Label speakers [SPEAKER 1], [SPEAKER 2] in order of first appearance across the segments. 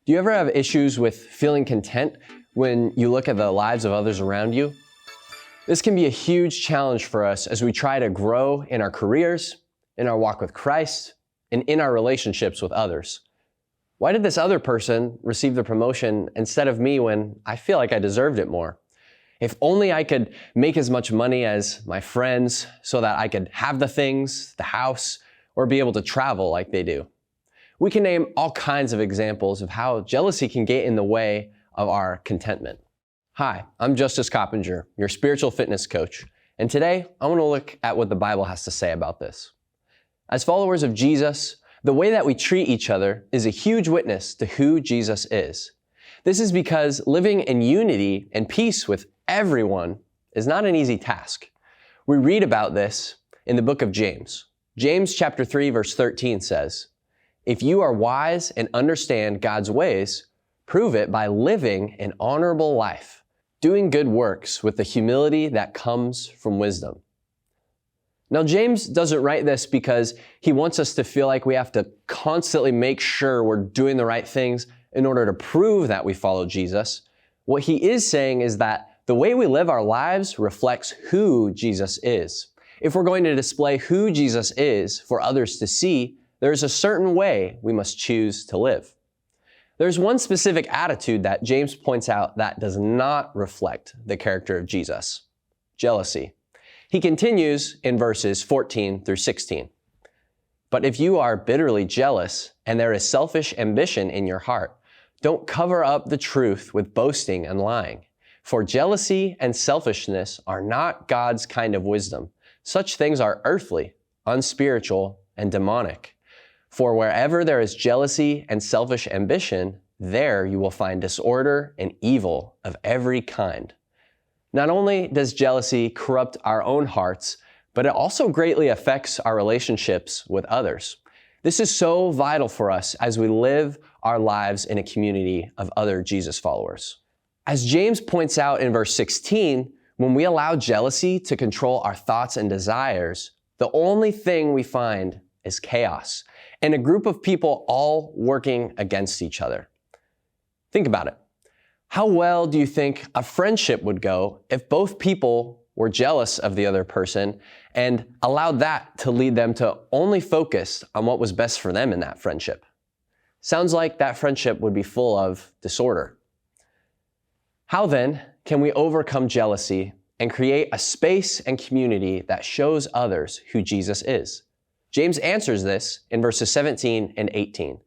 [SPEAKER 1] Do you ever have issues with feeling content when you look at the lives of others around you? This can be a huge challenge for us as we try to grow in our careers, in our walk with Christ, and in our relationships with others. Why did this other person receive the promotion instead of me when I feel like I deserved it more? If only I could make as much money as my friends so that I could have the things, the house, or be able to travel like they do. We can name all kinds of examples of how jealousy can get in the way of our contentment. Hi, I'm Justus Coppinger, your spiritual fitness coach, and today I want to look at what the Bible has to say about this. As followers of Jesus, the way that we treat each other is a huge witness to who Jesus is. This is because living in unity and peace with everyone is not an easy task. We read about this in the book of James. James chapter 3 verse 13 says, "If you are wise and understand God's ways, prove it by living an honorable life, doing good works with the humility that comes from wisdom." Now, James doesn't write this because he wants us to feel like we have to constantly make sure we're doing the right things in order to prove that we follow Jesus. What he is saying is that the way we live our lives reflects who Jesus is. If we're going to display who Jesus is for others to see, there's a certain way we must choose to live. There's one specific attitude that James points out that does not reflect the character of Jesus: jealousy. He continues in verses 14 through 16. "But if you are bitterly jealous and there is selfish ambition in your heart, don't cover up the truth with boasting and lying. For jealousy and selfishness are not God's kind of wisdom. Such things are earthly, unspiritual, and demonic. For wherever there is jealousy and selfish ambition, there you will find disorder and evil of every kind." Not only does jealousy corrupt our own hearts, but it also greatly affects our relationships with others. This is so vital for us as we live our lives in a community of other Jesus followers. As James points out in verse 16, when we allow jealousy to control our thoughts and desires, the only thing we find is chaos and a group of people all working against each other. Think about it. How well do you think a friendship would go if both people were jealous of the other person and allowed that to lead them to only focus on what was best for them in that friendship? Sounds like that friendship would be full of disorder. How then can we overcome jealousy and create a space and community that shows others who Jesus is? James answers this in verses 17 and 18.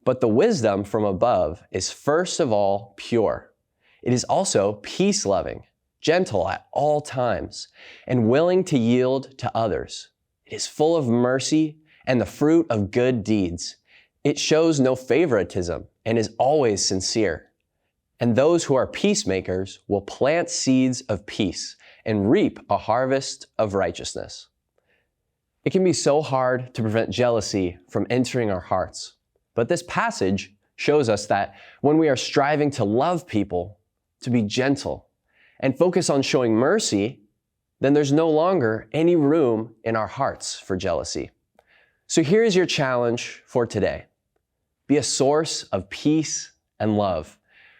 [SPEAKER 1] "But the wisdom from above is first of all pure. It is also peace-loving, gentle at all times, and willing to yield to others. It is full of mercy and the fruit of good deeds. It shows no favoritism and is always sincere. And those who are peacemakers will plant seeds of peace and reap a harvest of righteousness." It can be so hard to prevent jealousy from entering our hearts. But this passage shows us that when we are striving to love people, to be gentle, and focus on showing mercy, then there's no longer any room in our hearts for jealousy. So here's your challenge for today. Be a source of peace and love.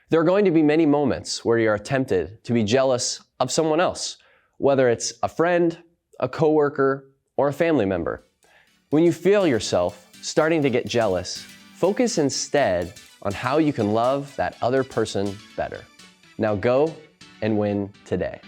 [SPEAKER 1] There are going to be many moments where you are tempted to be jealous of someone else, whether it's a friend, a coworker, or a family member. When you feel yourself starting to get jealous, focus instead on how you can love that other person better. Now go and win today.